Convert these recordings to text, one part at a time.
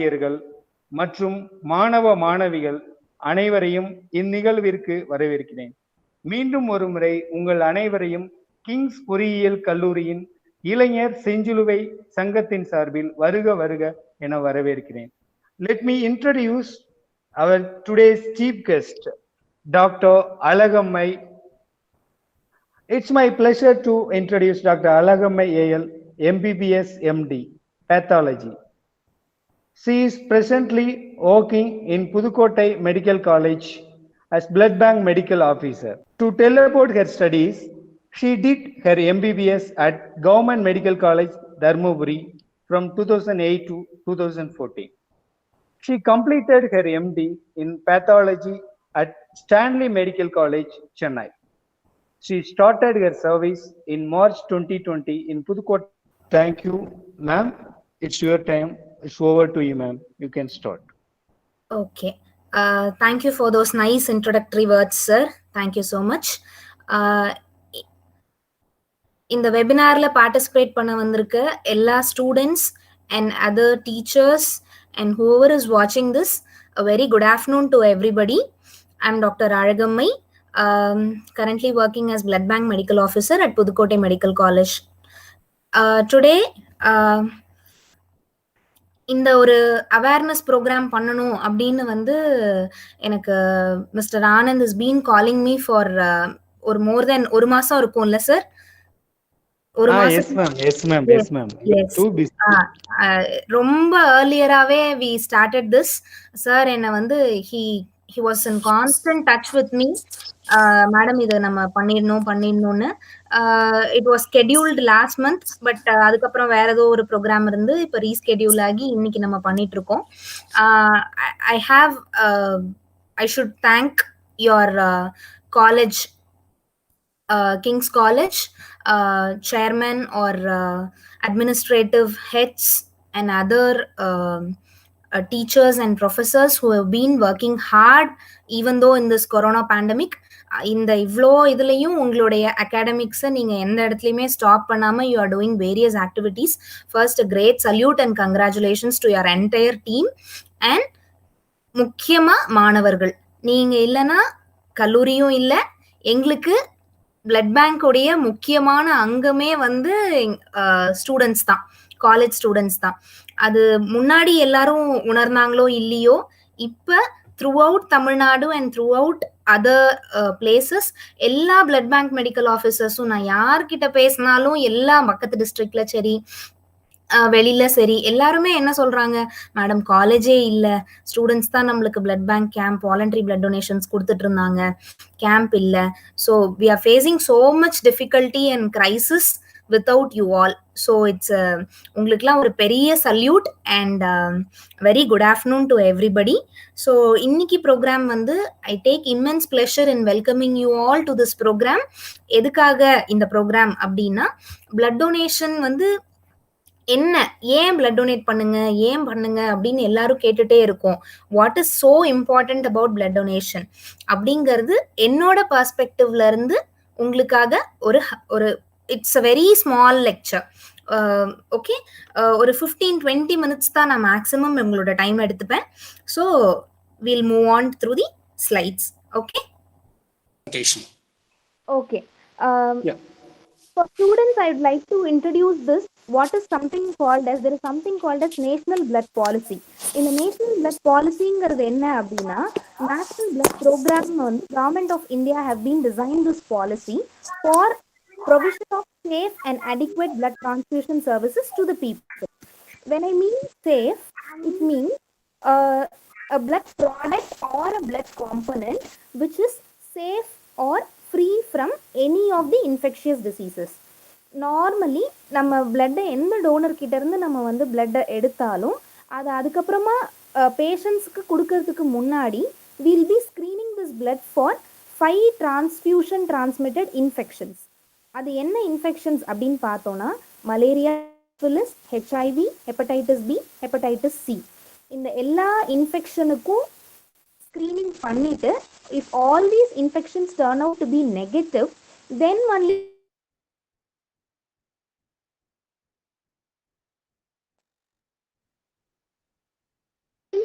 ஆசிரியர்கள் மற்றும் மாணவ மாணவிகள் அனைவரையும் இந்நிகழ்விற்கு வரவேற்கிறேன். மீண்டும் ஒருமுறை உங்கள் அனைவரையும் கிங்ஸ் பொறியியல் கல்லூரியின் இளைஞர் செஞ்சிலுவை சங்கத்தின் சார்பில் வருக வருக என வரவேற்கிறேன். Let me introduce our today's chief guest, Dr. Alagammai. It's my pleasure to introduce Dr. Alagammai AL, MBBS MD, Pathology. She is presently working in Pudukkottai Medical College as blood bank medical officer. To tell about her studies, she did her MBBS at Government Medical College, Dharmaburi from 2008 to 2014. She completed her MD in pathology at Stanley Medical College, Chennai. She started her service in March 2020 in Pudukkottai. Thank you, ma'am. It's your time. It's over to you, ma'am. You can start. Okay. Thank you for those nice introductory words, sir. Thank you so much. இந்த வெபினார்ல participate பண்ண வந்திருக்க எல்லா students and other teachers and whoever is watching this, a very good afternoon to everybody. I'm Dr. Alagammai, currently working as blood bank medical officer at Pudukkottai Medical College. Today, இந்த ஒரு awareness program பண்ணணும் அப்படின்னு வந்து எனக்கு mister Anand is been calling me for ஒரு மோர் தென் ஒரு மாசம் இருக்கும்ல சார்? ஒரு மாசம். ரொம்ப ஏர்லியராவே we started this. சார் என்ன வந்து he was in constant touch with me. Madam இதை நம்ம பண்ணிடணும்னு it was scheduled last month. But அதுக்கப்புறம் வேற ஏதோ ஒரு ப்ரோக்ராம் இருந்து இப்போ ரீஸ்கெடியூல் ஆகி இன்னைக்கு நம்ம பண்ணிட்டு இருக்கோம். I should thank your college, King's College, chairman or administrative heads and other teachers and professors who have been working hard even though in this corona pandemic. இந்த இவ்வளோ இதுலையும் உங்களுடைய அகாடமிக்ஸை நீங்கள் எந்த இடத்துலையுமே ஸ்டாப் பண்ணாமல் you are doing various activities. First great salute and congratulations to your entire team. And முக்கியமாக மாணவர்கள், நீங்கள் இல்லைன்னா கல்லூரியும் இல்லை. எங்களுக்கு பிளட் பேங்க்குடைய முக்கியமான அங்கமே வந்து ஸ்டூடெண்ட்ஸ் தான், காலேஜ் ஸ்டூடெண்ட்ஸ் தான். அது முன்னாடி எல்லாரும் உணர்ந்தாங்களோ இல்லையோ, இப்போ through out Tamil Nadu and through out other places எல்லா பிளட் பேங்க் மெடிக்கல் ஆஃபீஸர்ஸும், நான் யார்கிட்ட பேசினாலும் எல்லா பக்கத்து டிஸ்ட்ரிக்ட்ல சரி வெளியில சரி எல்லாருமே என்ன சொல்றாங்க, மேடம் காலேஜே இல்லை, ஸ்டூடெண்ட்ஸ் தான் நம்மளுக்கு blood bank camp voluntary blood donations கொடுத்துட்டு இருந்தாங்க, கேம்ப் இல்லை. So we are facing so much difficulty and crisis without you all. So it's உங்களுக்குலாம் ஒரு பெரிய salute and very good afternoon to everybody. So இன்னைக்கு ப்ரோக்ராம் வந்து I take immense pleasure in welcoming you all to this programme. எதுக்காக இந்த program அப்படின்னா, blood donation வந்து என்ன, ஏன் பிளட் டொனேட் பண்ணுங்க அப்படின்னு எல்லாரும் கேட்டுட்டே இருக்கோம். What is so important about blood donation அப்படிங்கிறது என்னோட பர்ஸ்பெக்டிவ்ல இருந்து உங்களுக்காக ஒரு it's a very small lecture. Okay, ஒரு 15-20 மினிட்ஸ் தான் நான் மேக்ஸிமம் உங்களோட டைம் எடுத்துப்பேன். So will move on through the slides. Okay okay. For students, I would like to introduce this. What is something called as, there is something called as National Blood Policy. In the National Blood Policy-ங்கிறது என்ன அப்படின்னா, National Blood Program வந்து Government of India have been designed this policy for provision of safe and adequate blood transfusion services to the people. When I mean safe, it means a blood product or a blood component which is safe or free from any of the infectious diseases. Normally நம்ம பிளட்டை எந்த toner கிட்ட இருந்து நம்ம வந்து பிளட்டை எடுத்தாலும் அதை அதுக்கப்புறமா பேஷண்ட்ஸுக்கு கொடுக்கறதுக்கு முன்னாடி we'll be screening this blood for 5 transfusion transmitted infections. அது என்ன இன்ஃபெக்ஷன்ஸ் அப்படின்னு பார்த்தோன்னா, malaria, syphilis, HIV, hepatitis B, hepatitis C. இந்த எல்லா இன்ஃபெக்ஷனுக்கும் ஸ்க்ரீனிங் பண்ணிட்டு if all these infections turn out to be negative, then only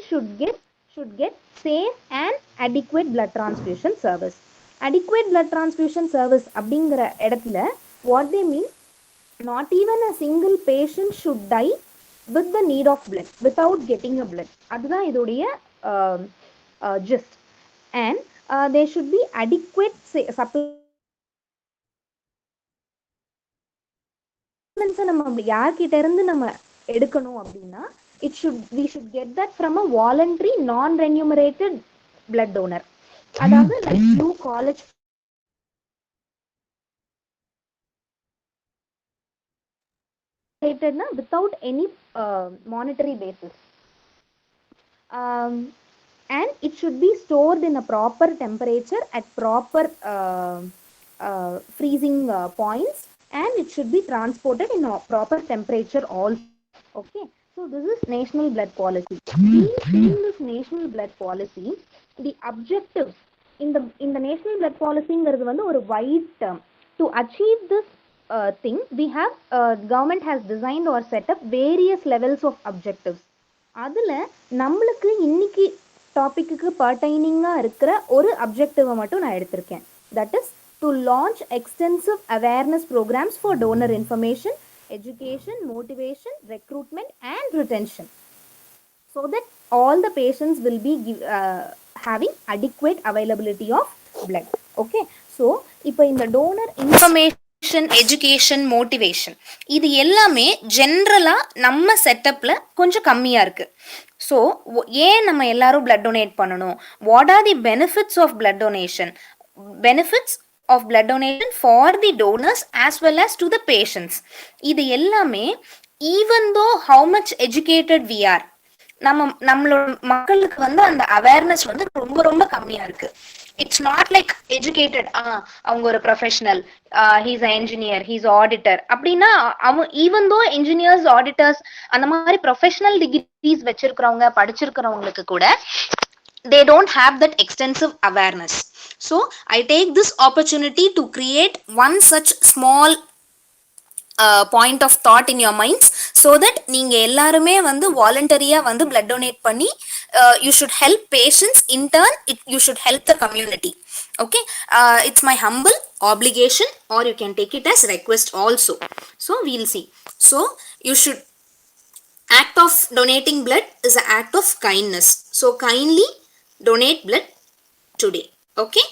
should get safe and adequate blood transfusion service. Adequate blood transfusion service அப்படிங்கிற இடத்துல what they mean, not even a single patient should die with the need of blood without getting a blood. அதுதான் இதோடைய gist. And there should be adequate supplements. நம்ம யார்கிட்ட இருந்து நம்ம எடுக்கணும் அப்படின்னா we should get that from a voluntary non remunerated blood donor. அதாவது like few college without any monetary basis. And it should be stored in a proper temperature at proper freezing points, and it should be transported in a proper temperature also. Okay, so this is national blood policy. In this national blood policy, the objectives in the national blood policy ங்கிறது வந்து ஒரு wide term. To achieve this thing, we have government has designed or set up various levels of objectives. அதுல நம்மளுக்கு இன்னைக்கு டாபிக்கு பர்டைனிங்கா இருக்கிற ஒரு அப்ஜெக்டிவை மட்டும் நான் எடுத்திருக்கேன். That is to launch extensive awareness programs for donor information, education, motivation, recruitment and retention, so that all the patients will be having adequate availability of blood. Okay, so இப்போ இந்த donor information, education, motivation இது எல்லாமே ஜென்ரலா நம்ம செட்டப்ல கொஞ்சம் கம்மியா இருக்கு. So ஏன் நம்ம எல்லாரும் பிளட் டொனேட் பண்ணணும்? What are the benefits of blood donation? Benefits of blood donation for the donors as well as to the patients. இது எல்லாமே even though how much educated we are, நம்மளோட மக்களுக்கு வந்து அந்த அவேர்னஸ் வந்து ரொம்ப ரொம்ப கம்மியா இருக்கு. இட்ஸ் நாட் லைக் எஜுகேட்டட், அவங்க ஒரு professional, he's a engineer, he's auditor அப்படின்னா அவங்க ஈவன் தோ இன்ஜினியர்ஸ், ஆடிட்டர்ஸ் அந்த மாதிரி ப்ரொஃபஷனல் டிகிரிஸ் வச்சிருக்கிறவங்க, படிச்சிருக்கிறவங்களுக்கு கூட they don't have that extensive awareness. So I take this opportunity to create one such small point of thought in your minds, so that நீங்க எல்லாருமே வந்து வாலண்டரியா வந்து blood donate பண்ணி you should help patients, in turn you should help the community. Okay, it's my humble obligation, or you can take it as request also. So we'll see. So you should, act of donating blood is an act of kindness, so kindly donate blood today. Okay,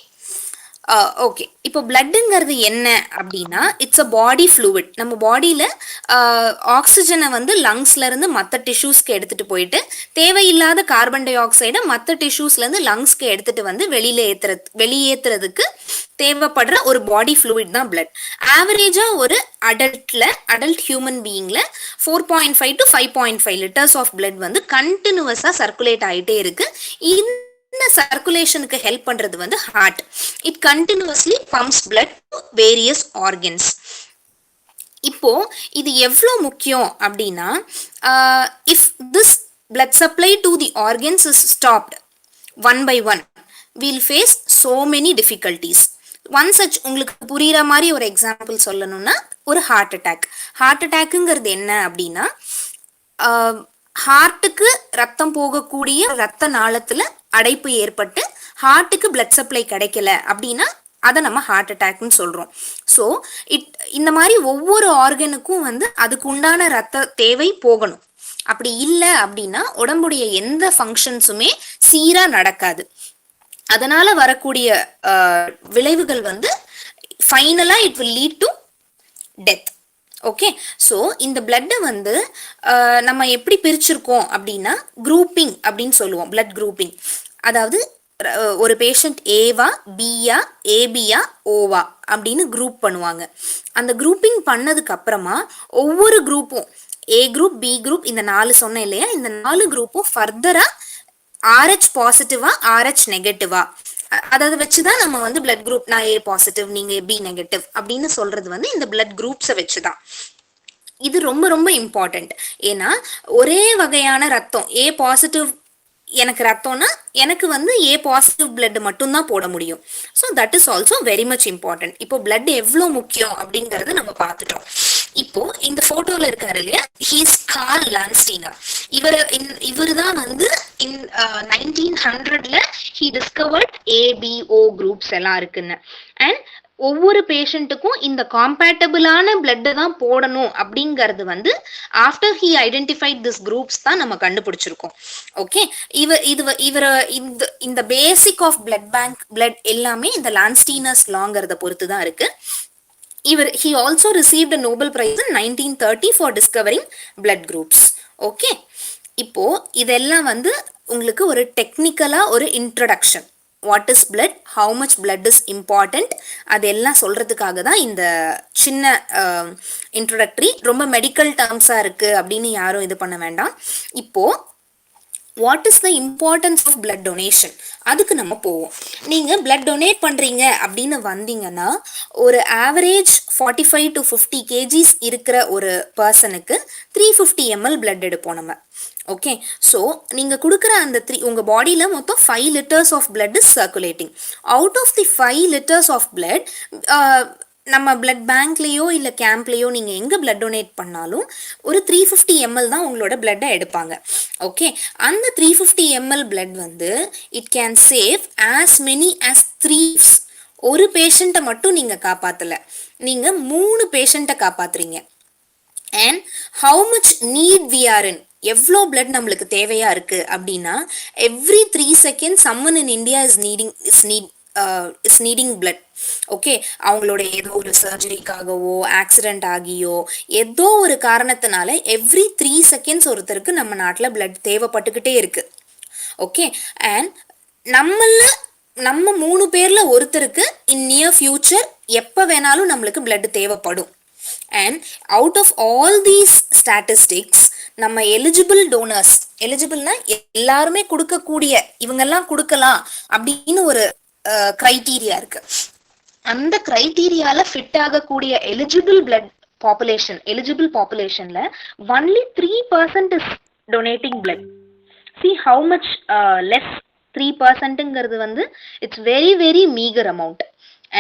okay. இப்போ பிளட்டுங்கிறது என்ன அப்படின்னா, it's a body fluid. நம்ம பாடியில் ஆக்சிஜனை வந்து லங்ஸ்லேருந்து மற்ற டிஷ்யூஸ்க்கு எடுத்துகிட்டு போயிட்டு, தேவையில்லாத கார்பன் டை ஆக்சைடை மற்ற டிஷ்யூஸ்லேருந்து லங்ஸ்க்கு எடுத்துகிட்டு வந்து வெளியேற்றுறதுக்கு தேவைப்படுற ஒரு பாடி ஃப்ளூயிட் தான் பிளட். ஆவரேஜாக ஒரு அடல்ட் ஹியூமன் பீயிங்கில் 4.5 to 5.5 லிட்டர்ஸ் ஆஃப் பிளட் வந்து கண்டினியூவஸாக சர்க்குலேட் ஆகிட்டே இருக்கு. இந்த சர்க்குலேஷனுக்கு ஹெல்ப் பண்றது வந்து heart. It continuously pumps blood to various organs. இப்போ இது எவ்வளோ முக்கியம் அப்படின்னா, if this blood supply to the organs is stopped one by one, we'll face so many difficulties. One such உங்களுக்கு புரியுற மாதிரி ஒரு எக்ஸாம்பிள் சொல்லணும்னா, ஒரு ஹார்ட் அட்டாக். ஹார்ட் அட்டாக்குங்கிறது என்ன அப்படின்னா, ஹார்ட்டுக்கு ரத்தம் போகக்கூடிய ரத்த நாளத்துல அடைப்பு ஏற்பட்டு ஹார்ட்டுக்கு பிளட் சப்ளை கிடைக்கல அப்படின்னா அதை நம்ம ஹார்ட் அட்டாக்னு சொல்றோம். ஸோ இந்த மாதிரி ஒவ்வொரு ஆர்கனுக்கும் வந்து அதுக்கு உண்டான ரத்த தேவை போகணும். அப்படி இல்லை அப்படின்னா உடம்புடைய எந்த ஃபங்க்ஷன்ஸுமே சீரா நடக்காது. அதனால வரக்கூடிய விளைவுகள் வந்து ஃபைனலா it will lead to death. Okay, so இந்த பிளட்டை வந்து நம்ம எப்படி பிரிச்சிருக்கோம் அப்படின்னா, குரூப்பிங் அப்படின்னு சொல்லுவோம். பிளட் குரூப்பிங், அதாவது ஒரு பேஷண்ட் ஏவா, பியா, ஏபியா, ஓவா அப்படின்னு குரூப் பண்ணுவாங்க. அந்த குரூப்பிங் பண்ணதுக்கு அப்புறமா ஒவ்வொரு குரூப்பும், ஏ குரூப், பி குரூப், இந்த 4 சொன்னேன் இல்லையா, இந்த 4 குரூப்பும் ஃபர்தரா RH பாசிட்டிவா, RH நெகட்டிவா, அதாவது வச்சுதான் நம்ம வந்து பிளட் குரூப், நான் ஏ பாசிட்டிவ், நீங்க பி நெகட்டிவ் அப்படின்னு சொல்றது வந்து இந்த பிளட் குரூப்ஸை வச்சுதான். இது ரொம்ப ரொம்ப இம்பார்ட்டன்ட். ஏன்னா ஒரே வகையான ரத்தம், ஏ பாசிட்டிவ் எனக்கு ரத்தம்னா எனக்கு வந்து ஏ பாசிட்டிவ் பிளட் மட்டும்தான் போட முடியும். So that is also very much important. இப்போ பிளட் எவ்வளோ முக்கியம் அப்படிங்கறத நம்ம பார்த்துட்டோம். இப்போ இந்த போட்டோல இருக்காரு இல்லையா, ஹீஸ் கார்ல் லான்ஸ்டீனர். இவரு தான் வந்து 1900ல he discovered ABO groups எல்லாம் இருக்குன்னு. அண்ட் ஒவ்வொரு பேஷண்ட்டுக்கும் இந்த காம்பேட்டபிளான பிளட் தான் போடணும் அப்படிங்கிறது வந்து after he identified this groups தான் நம்ம கண்டுபிடிச்சிருக்கோம். ஓகே, இந்த basic of blood bank blood எல்லாமே இந்த லான்ஸ்டீனஸ் லாங்கிறத பொறுத்து தான் இருக்கு. he also received a Nobel Prize in 1930 for discovering blood groups. Okay, இப்போ இதெல்லாம் வந்து உங்களுக்கு ஒரு டெக்னிக்கலா ஒரு introduction, what is blood, how much blood is important, அதெல்லாம் சொல்றதுக்காக தான் இந்த சின்ன இன்ட்ரோடக்டரி. ரொம்ப மெடிக்கல் டேர்ம்ஸா இருக்கு அப்படின்னு யாரும் இது பண்ண வேண்டாம். இப்போ what is the importance of blood donation, அதுக்கு நம்ம போவோம். நீங்கள் பிளட் டொனேட் பண்ணுறீங்க அப்படின்னு வந்தீங்கன்னா ஒரு ஆவரேஜ் 45 to 50 kgs இருக்கிற ஒரு பர்சனுக்கு 350 ml பிளட் எடுப்போம் நம்ம. ஓகே, ஸோ நீங்கள் கொடுக்குற அந்த உங்கள் பாடியில் மொத்தம் 5 liters of blood is circulating. Out of the 5 liters of blood நம்ம பிளட் பேங்க்லேயோ இல்லை கேம்ப்லேயோ நீங்கள் எங்கே பிளட் டொனேட் பண்ணாலும் ஒரு 350 ml தான் உங்களோட பிளட்டை எடுப்பாங்க. ஓகே, அந்த 350 ml பிளட் வந்து it can save as many as 3. ஒரு பேஷண்ட்டை மட்டும் நீங்கள் காப்பாற்றலை, நீங்கள் 3 பேஷண்ட்டை காப்பாற்றுறீங்க. And how much need we are in, எவ்வளோ பிளட் நம்மளுக்கு தேவையா இருக்கு அப்படின்னா every 3 seconds someone in India is needing blood. Okay, அவங்களோட ஏதோ ஒரு சர்ஜரிக்காகவோ ஆக்சிடென்ட் ஆகியோ ஏதோ ஒரு காரணத்தினால எவ்ரி 3 seconds ஒருத்தருக்கு நம்ம நாட்டில் பிளட் தேவைப்பட்டுக்கிட்டே இருக்கு. ஓகே, அண்ட் நம்ம 3 பேர்ல ஒருத்தருக்கு இன் நியர் ஃபியூச்சர் எப்போ வேணாலும் நம்மளுக்கு பிளட் தேவைப்படும். And out of all these statistics நம்ம எலிஜிபிள்னா எல்லாருமே கொடுக்கக்கூடிய, இவங்கெல்லாம் கொடுக்கலாம் அப்படின்னு ஒரு கிரைட்டீரியா இருக்கு. அந்த கிரைட்டீரியால ஃபிட் ஆகக்கூடிய எலிஜிபிள் பாப்புலேஷன்ல only 3% is donating blood. see how much less 3%ங்கிறது வந்து it's very very meagre amount.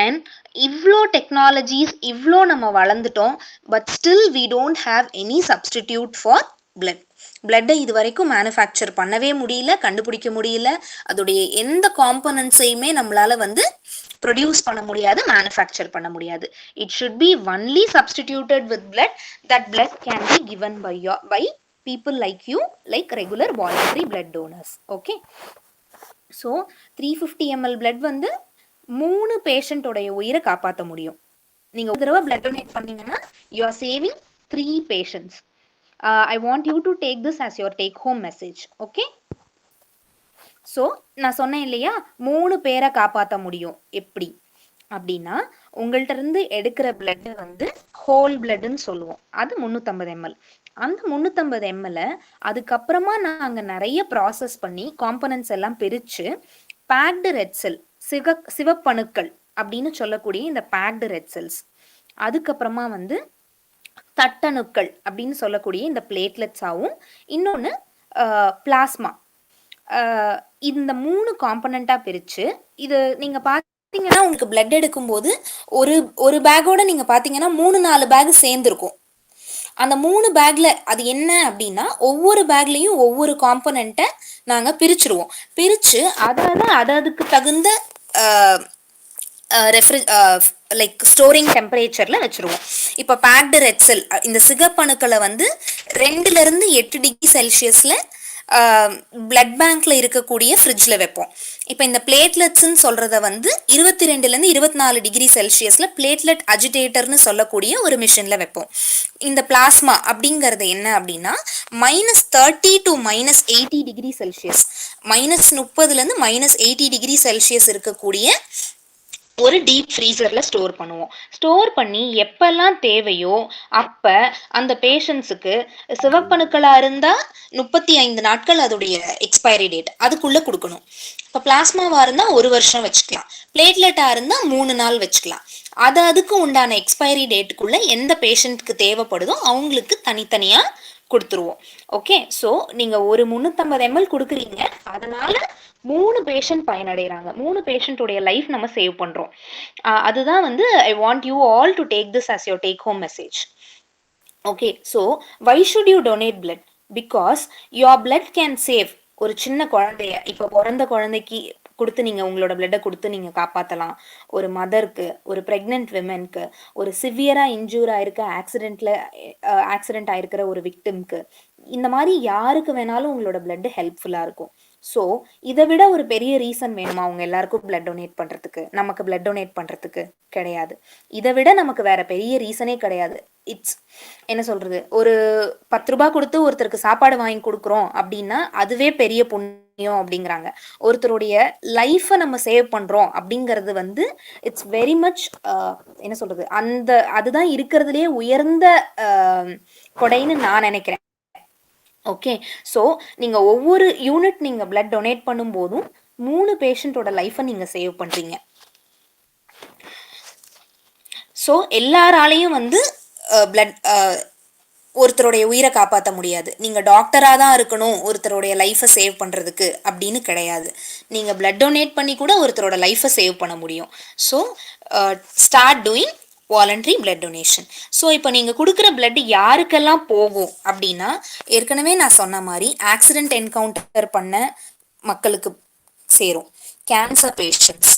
And இவ்வளோ டெக்னாலஜிஸ் இவ்வளோ நம்ம வளர்ந்துட்டோம், but still we don't have any substitute for பிளட்டை இது வரைக்கும் மேனுஃபேக்சர் பண்ணவே முடியல, கண்டுபிடிக்க முடியல. அதோடைய எந்த காம்பனன்ட்ஸையுமே நம்மளால வந்து ப்ரொடியூஸ் பண்ண முடியாது, மேனுஃபேக்சர் பண்ண முடியாது. It should be only substituted with blood. That blood can be given by people like you, like regular voluntary blood donors. Okay, so 350 ml blood வந்து 3 பேஷண்ட் உடைய உயிரை காப்பாற்ற முடியும். நீங்க ஒரு தடவை பிளட் டொனேட் பண்ணீங்கன்னா you are saving 3 patients. I want you to take this as your take home message. Okay, so நான் சொன்னேன் இல்லையா 3 பேரை காப்பாற்ற முடியும். எப்படி அப்படின்னா உங்கள்கிட்ட இருந்து எடுக்கிற பிளட் வந்து ஹோல் பிளட்னு சொல்லுவோம், அது 350 ml. அந்த 350 ml அதுக்கப்புறமா நாங்க நிறைய ப்ராசஸ் பண்ணி காம்பனன்ட்ஸ் எல்லாம் பிரிச்சு பேக்டு ரெட் செல், சிவப்பணுக்கள் அப்படின்னு சொல்லக்கூடிய இந்த பேக்டு ரெட் செல்ஸ், அதுக்கப்புறமா வந்து தட்டணுக்கள் அப்படின்னு சொல்லக்கூடிய இந்த பிளேட்லெட்ஸாகவும், இன்னொன்று பிளாஸ்மா, இந்த 3 காம்பனண்டா பிரிச்சு இது நீங்க பாத்தீங்கன்னா உங்களுக்கு பிளட் எடுக்கும்போது ஒரு பேக்கோட நீங்க பாத்தீங்கன்னா 3-4 பேக் சேர்ந்துருக்கும். அந்த 3 பேக்ல அது என்ன அப்படின்னா ஒவ்வொரு பேக்லயும் ஒவ்வொரு காம்பனண்ட்டை நாங்க பிரிச்சிருவோம். பிரிச்சு அதுக்கு தகுந்த லைக் ஸ்டோரிங் டெம்பரேச்சர்ல வச்சிருவோம். இப்போ பேக்டு ரெட் செல், இந்த சிகப்பணுக்களை வந்து 2 to 8 டிகிரி செல்சியஸ்ல பிளட் பேங்க்ல இருக்கக்கூடிய ஃப்ரிட்ஜ்ல வைப்போம். இப்போ இந்த பிளேட்லெட்ஸ்ன்னு சொல்றத வந்து 22 to 24 டிகிரி செல்சியஸ்ல பிளேட்லெட் அஜிடேட்டர்னு சொல்லக்கூடிய ஒரு மிஷின்ல வைப்போம். இந்த பிளாஸ்மா அப்படிங்கிறது என்ன அப்படின்னா -30 to -80 degree Celsius, -30 -80 degree Celsius இருக்கக்கூடிய ஒரு டீப் ஃப்ரீசர்ல ஸ்டோர் பண்ணுவோம். ஸ்டோர் பண்ணி எப்பெல்லாம் தேவையோ அப்ப அந்த பேஷண்ட்ஸுக்கு சிவப்பணுக்களா இருந்தா 35 நாட்கள் அதோடைய எக்ஸ்பைரி டேட் அதுக்குள்ள கொடுக்கணும். இப்போ பிளாஸ்மாவா இருந்தா 1 வருஷம் வச்சுக்கலாம், பிளேட்லெட்டா இருந்தா 3 நாள் வச்சுக்கலாம். அதுக்கு உண்டான எக்ஸ்பைரி டேட்டுக்குள்ள எந்த பேஷண்ட்க்கு தேவைப்படுதோ அவங்களுக்கு தனித்தனியா கொடுத்துருவோம். ஓகே, ஸோ நீங்க ஒரு 350 ml கொடுக்குறீங்க, அதனால 3 பேஷண்ட் பயனடைகிறாங்க, 3 பேஷண்ட்டுடைய லைஃப் நம்ம சேவ் பண்றோம். அதுதான் வந்து I want you all to take this as your take home message. Okay, so why should you donate blood? Because your blood can save ஒரு சின்ன குழந்தைய, இப்ப பிறந்த குழந்தைக்கு கொடுத்து நீங்க உங்களோட பிளட்டை கொடுத்து நீங்க காப்பாத்தலாம். ஒரு மதருக்கு, ஒரு பிரெக்னென்ட் விமென்க்கு, ஒரு சிவியரா இன்ஜூர் ஆயிருக்க ஆக்சிடென்ட் ஆயிருக்கிற ஒரு விக்டிம்க்கு, இந்த மாதிரி யாருக்கு வேணாலும் உங்களோட பிளட் ஹெல்ப்ஃபுல்லா இருக்கும். ஸோ இதை விட ஒரு பெரிய ரீசன் வேணுமா அவங்க எல்லாருக்கும் பிளட் டொனேட் பண்றதுக்கு? நமக்கு பிளட் டொனேட் பண்றதுக்கு கிடையாது. இதை விட நமக்கு வேற பெரிய ரீசனே கிடையாது. இட்ஸ் என்ன சொல்றது, ஒரு 10 ரூபாய் கொடுத்து ஒருத்தருக்கு சாப்பாடு வாங்கி கொடுக்குறோம் அப்படின்னா அதுவே பெரிய புண்ணியம் அப்படிங்கிறாங்க. ஒருத்தருடைய லைஃபை நம்ம சேவ் பண்றோம் அப்படிங்கிறது வந்து இட்ஸ் வெரி மச் என்ன சொல்றது, அதுதான் இருக்கிறதுலே உயர்ந்த கொடைன்னு நான் நினைக்கிறேன். ஓகே, ஸோ நீங்க ஒவ்வொரு யூனிட் நீங்க பிளட் டொனேட் பண்ணும் போதும் 3 பேஷண்டோட லைஃபை நீங்க சேவ் பண்றீங்க. ஸோ எல்லாராலையும் வந்து பிளட் ஒருத்தருடைய உயிரை காப்பாற்ற முடியாது. நீங்கள் டாக்டராக தான் இருக்கணும் ஒருத்தருடைய லைஃப்பை சேவ் பண்ணுறதுக்கு அப்படின்னு கிடையாது. நீங்கள் பிளட் டொனேட் பண்ணி கூட ஒருத்தரோட லைஃப்பை சேவ் பண்ண முடியும். So start doing voluntary blood donation. So இப்போ நீங்கள் கொடுக்குற பிளட் யாருக்கெல்லாம் போகும் அப்படின்னா, ஏற்கனவே நான் சொன்ன மாதிரி ஆக்சிடென்ட் என்கவுண்டர் பண்ண மக்களுக்கு சேரும், cancer patients,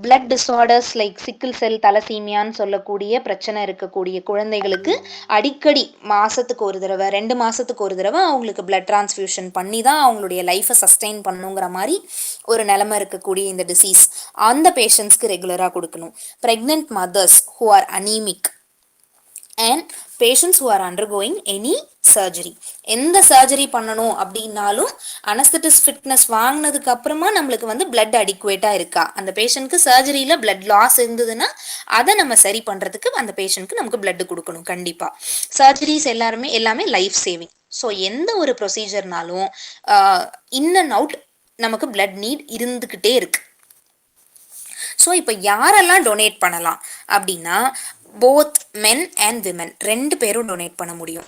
blood disorders like sickle cell தலசீமியான்னு சொல்லக்கூடிய பிரச்சனை இருக்கக்கூடிய குழந்தைகளுக்கு அடிக்கடி மாசத்துக்கு ஒரு தடவை 2 மாசத்துக்கு ஒரு தடவை அவங்களுக்கு பிளட் டிரான்ஸ்ஃபியூஷன் பண்ணி தான் அவங்களுடைய லைஃப்பை சஸ்டெயின் பண்ணுங்கிற மாதிரி ஒரு நிலைமை இருக்கக்கூடிய இந்த டிசீஸ், அந்த பேஷண்ட்ஸ்க்கு ரெகுலராக கொடுக்கணும். Pregnant mothers who are anaemic and patients who are undergoing any surgery. எந்த சர்ஜரி பண்ணணும் அப்படின்னாலும் அனஸ்தட்டிஸ்ட் ஃபிட்னஸ் வாங்கினதுக்கு அப்புறமா நம்மளுக்கு வந்து பிளட் அடிக்குவேட்டா இருக்கா, அந்த பேஷண்ட்க்கு சர்ஜரியில பிளட் லாஸ் இருந்ததுன்னா அதை நம்ம சரி பண்றதுக்கு அந்த பேஷண்ட்க்கு நமக்கு பிளட் கொடுக்கணும். கண்டிப்பா சர்ஜரிஸ் எல்லாமே லைஃப் சேவிங். ஸோ எந்த ஒரு ப்ரொசீஜர்னாலும் இன் அண்ட் அவுட் நமக்கு பிளட் நீட் இருந்துகிட்டே இருக்கு. ஸோ இப்போ யாரெல்லாம் டொனேட் பண்ணலாம் அப்படின்னா, போத் மென் அண்ட் விமென் 2 பேரும் டொனேட் பண்ண முடியும்.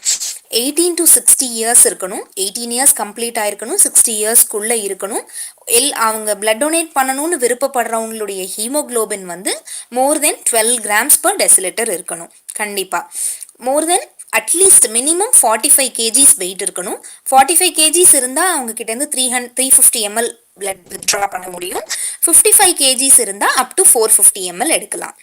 18 to 60 இயர்ஸ் இருக்கணும், 18 இயர்ஸ் கம்ப்ளீட் ஆயிருக்கணும், 60 இயர்ஸ்க்குள்ளே இருக்கணும். அவங்க பிளட் டொனேட் பண்ணணும்னு விருப்பப்படுறவங்களுடைய ஹீமோக்ளோபின் வந்து more than 12 grams per decilitre இருக்கணும். கண்டிப்பாக more than atleast minimum 45 kgs weight இருக்கணும். 45 kgs இருந்தால் அவங்க கிட்டேருந்து 350 ml பிளட் வித்ட்ரா பண்ண முடியும். 55 kgs இருந்தால் அப் டு 450 ml எடுக்கலாம்.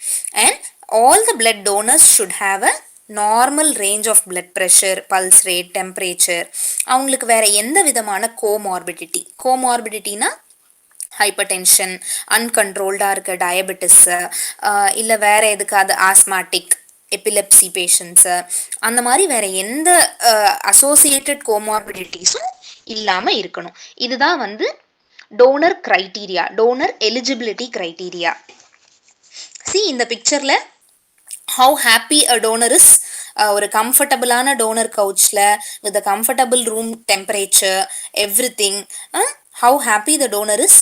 And all the blood donors should have a normal range of blood pressure, pulse rate, temperature. அவங்களுக்கு வேற எந்த விதமான கோமார்பிடிட்டினா ஹைப்பர்டென்ஷன், அன்கண்ட்ரோல்டாக இருக்க டயபெட்டிஸு, இல்லை வேற எதுக்காவது ஆஸ்மாட்டிக், எபிலெப்சி பேஷண்ட்ஸு, அந்த மாதிரி வேற எந்த அசோசியேட்டட் கோமார்பிடிட்டிஸும் இல்லாமல் இருக்கணும். இதுதான் வந்து donor criteria, donor eligibility criteria. See இந்த பிக்சரில் how happy a donor is. ஒரு கம்ஃபர்டபுளான டோனர் கவுச்சில் with comfortable room temperature everything, how happy the donor is.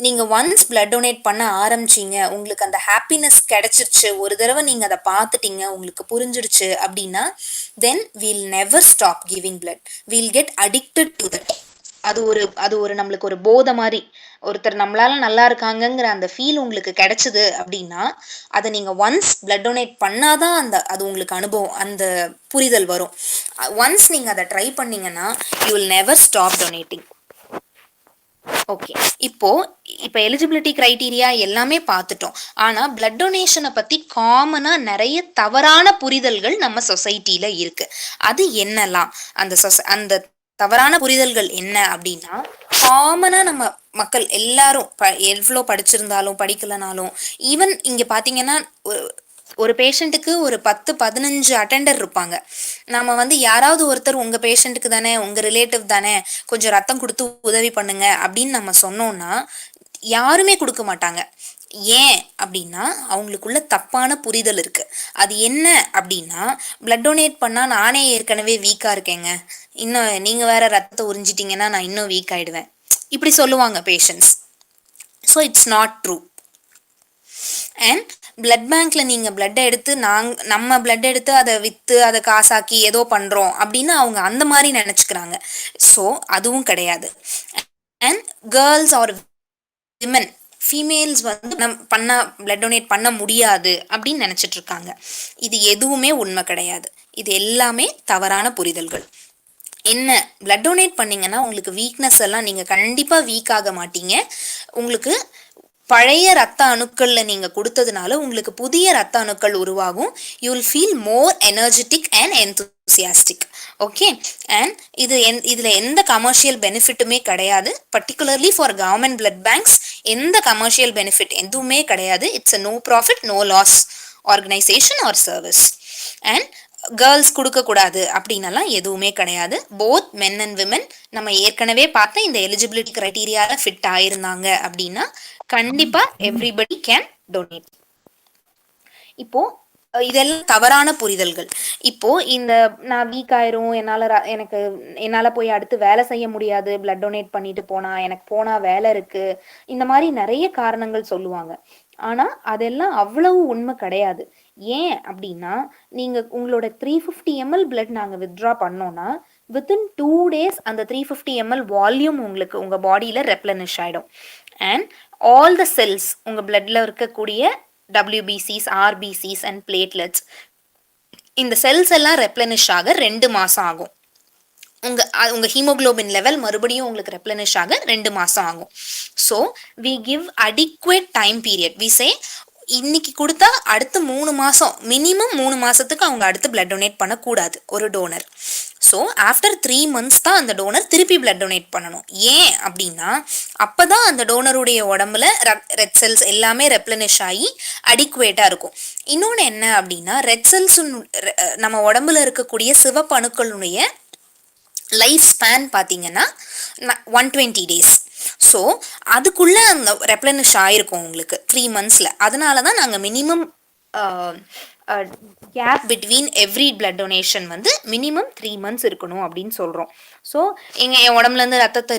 நீங்கள் ஒன்ஸ் பிளட் டொனேட் பண்ண ஆரம்பிச்சிங்க, உங்களுக்கு அந்த ஹாப்பினஸ் கிடைச்சிருச்சு, ஒரு தடவை நீங்கள் அதை பார்த்துட்டீங்க, உங்களுக்கு புரிஞ்சிடுச்சு அப்படின்னா, தென் we'll never stop giving blood. We'll get addicted to that. அது ஒரு நம்மளுக்கு ஒரு போதை மாதிரி. ஒருத்தர் நம்மளால நல்லா இருக்காங்கங்கிற அந்த ஃபீல் உங்களுக்கு கிடைச்சது அப்படின்னா, அதை நீங்க ஒன்ஸ் பிளட் டொனேட் பண்ணாதான் அது உங்களுக்கு அனுபவம், அந்த புரிதல் வரும். ஒன்ஸ் நீங்க அதை ட்ரை பண்ணீங்கன்னா you will never stop donating. Okay, இப்போ எலிஜிபிலிட்டி கிரைட்டீரியா எல்லாமே பார்த்துட்டோம். ஆனா பிளட் டொனேஷனை பத்தி காமனா நிறைய தவறான புரிதல்கள் நம்ம சொசைட்டில இருக்கு. அது என்னலாம், அந்த தவறான புரிதல்கள் என்ன அப்படின்னா, காமனா நம்ம மக்கள் எல்லாரும் எவ்வளோ படிச்சிருந்தாலும் படிக்கலனாலும், ஈவன் இங்க பாத்தீங்கன்னா ஒரு பேஷண்ட்டுக்கு ஒரு 10-15 அட்டெண்டர் இருப்பாங்க. நம்ம வந்து யாராவது ஒருத்தர் உங்க பேஷண்ட்டுக்கு தானே, உங்க ரிலேட்டிவ் தானே, கொஞ்சம் ரத்தம் கொடுத்து உதவி பண்ணுங்க அப்படின்னு நம்ம சொன்னோம்னா யாருமே கொடுக்க மாட்டாங்க. ஏன் அப்படின்னா அவங்களுக்குள்ள தப்பான புரிதல் இருக்கு. அது என்ன அப்படின்னா, பிளட் டொனேட் பண்ணா நானே ஏற்கனவே வீக்கா இருக்கேங்க, இன்னும் நீங்க வேற ரத்தத்தை உறிஞ்சிட்டீங்கன்னா நான் இன்னும் வீக் ஆயிடுவேன், இப்படி சொல்லுவாங்க patients. So it's not true. And blood பேங்க்ல நீங்க பிளட் எடுத்து நம்ம பிளட் எடுத்து அதை வித்து அதை காசாக்கி ஏதோ பண்றோம் அப்படின்னு அவங்க அந்த மாதிரி நினைச்சுக்கிறாங்க. ஸோ அதுவும் கிடையாது. And girls are women, females வந்து பிளட் டொனேட் பண்ண முடியாது அப்படின்னு நினைச்சிட்டு இருக்காங்க. இது எதுவுமே உண்மை கிடையாது. இது எல்லாமே தவறான புரிதல்கள். என்ன பிளட் டொனேட் பண்ணீங்கன்னா உங்களுக்கு வீக்னஸ் எல்லாம் நீங்க கண்டிப்பா வீக் ஆக மாட்டீங்க. உங்களுக்கு பழைய ரத்த அணுக்கள்ல நீங்க கொடுத்ததுனால உங்களுக்கு புதிய ரத்த அணுக்கள் உருவாகும். You will feel more energetic and enthusiastic. Okay. And இதுல எந்த கமர்ஷியல் பெனிஃபிட்டுமே கிடையாது. Particularly for government blood banks எந்த கமர்ஷியல் பெனிஃபிட் எதுவுமே கிடையாது. It's a no profit no loss organisation or service. And girls கொடுக்க கூடாது அப்படின்னலாம் எதுவுமே கிடையாது. போத் மென் அண்ட் விமன் நம்ம ஏற்கனவே பார்த்த இந்த எலிஜிபிலிட்டி கிரைட்டீரியால ஃபிட் ஆயிருந்தாங்க அப்படின்னா கண்டிப்பா எவ்ரிபடி கேன் டொனேட். இப்போ இதெல்லாம் தவறான புரிதல்கள். இப்போ இந்த நான் வீக் ஆயிரும், என்னால போய் அடுத்து வேலை செய்ய முடியாது, பிளட் டொனேட் பண்ணிட்டு போனா, எனக்கு போனா வேலை இருக்கு, இந்த மாதிரி நிறைய காரணங்கள் சொல்லுவாங்க. ஆனா அதெல்லாம் அவ்வளவு உண்மை கிடையாது. ஏன் அப்படின்னா நீங்க உங்களோட 350 ml பிளட் நாங்க வித்ட்ரா பண்ணோம்னா வித்தின் 2 days அந்த 350 ml வால்யூம் உங்களுக்கு உங்க பாடியில ரெப்ளனிஷ் ஆயிடும். அண்ட் ஆல் த செல்ஸ் உங்க பிளட்ல இருக்கக்கூடிய WBCs, RBCs அண்ட் பிளேட்லெட்ஸ் இந்த செல்ஸ் எல்லாம் ரெப்ளனிஷ் ஆக 2 மாசம் ஆகும். உங்க ஹீமோகுளோபின் லெவல் மறுபடியும் உங்களுக்கு ரெப்ளனிஷ் ஆக 2 மாசம் ஆகும். So we give adequate time period. We say இன்னைக்கு கொடுத்தா அடுத்து 3 மாசம், மினிமம் 3 மாசத்துக்கு அவங்க அடுத்து பிளட் டொனேட் பண்ணக்கூடாது ஒரு டோனர். ஸோ ஆஃப்டர் 3 months தான் அந்த டோனர் திருப்பி பிளட் டொனேட் பண்ணணும். ஏன் அப்படின்னா அப்பதான் அந்த டோனருடைய உடம்புல ரெட் செல்ஸ் எல்லாமே ரெப்ளனிஷ் ஆகி அடிக்குவேட்டா இருக்கும். இன்னொன்று என்ன அப்படின்னா ரெட் செல்ஸ் நம்ம உடம்புல இருக்கக்கூடிய சிவப்பு அணுக்களுடைய லைஃப் ஸ்பேன் பார்த்தீங்கன்னா 120 days. ஸோ அதுக்குள்ள அந்த ரெப்ளனிஷ் ஆயிருக்கும் உங்களுக்கு 3 monthsல. அதனால தான் நாங்கள் minimum gap between every blood donation வந்து மினிமம் 3 months இருக்கணும் அப்படின்னு சொல்கிறோம். ஸோ என் உடம்புலேருந்து ரத்தத்தை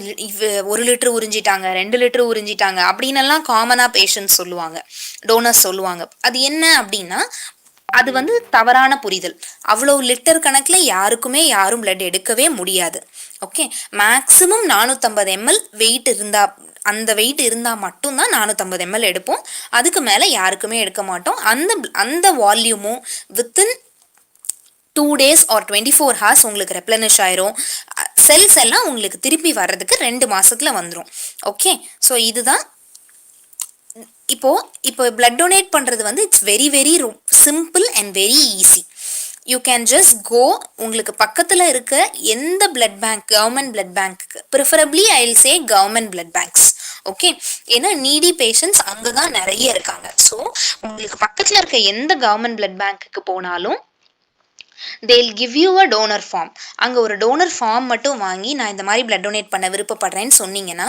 1 லிட்டர் உறிஞ்சிட்டாங்க, 2 லிட்டர் உறிஞ்சிட்டாங்க அப்படின்னெல்லாம் காமனாக பேஷண்ட்ஸ் சொல்லுவாங்க, டோனர்ஸ் சொல்லுவாங்க. அது என்ன அப்படின்னா அது வந்து தவறான புரிதல். அவ்வளவு லிட்டர் கணக்கில் யாரும் பிளட் எடுக்கவே முடியாது. ஓகே. மேக்ஸிமம் 450 ml வெயிட் அந்த வெயிட் இருந்தால் மட்டும்தான் 450 ml எடுப்போம். அதுக்கு மேலே யாருக்குமே எடுக்க மாட்டோம். அந்த வால்யூமும் வித்தின் 2 days ஆர் 24 hours உங்களுக்கு ரெப்ளனிஷ் ஆயிரும். செல்ஸ் எல்லாம் உங்களுக்கு திருப்பி வர்றதுக்கு 2 மாசத்துல வந்துடும். ஓகே. ஸோ இதுதான் இப்போ பிளட் டொனேட் பண்றது வந்து it's very very simple and very easy. You can just go, உங்களுக்கு பக்கத்துல இருக்க எந்த பிளட் பேங்க், கவர்மெண்ட் பிளட் பேங்க்கு, preferably I will say government blood banks. Okay. ஏன்னா நீடி பேஷண்ட்ஸ் அங்கதான் நிறைய இருக்காங்க. ஸோ உங்களுக்கு பக்கத்துல இருக்க எந்த கவர்மெண்ட் பிளட் பேங்க்குக்கு போனாலும் they'll give you a donor form. அங்கே ஒரு டோனர் ஃபார்ம் மட்டும் வாங்கி நான் இந்த மாதிரி பிளட் டொனேட் பண்ண விருப்பப்படுறேன்னு சொன்னீங்கன்னா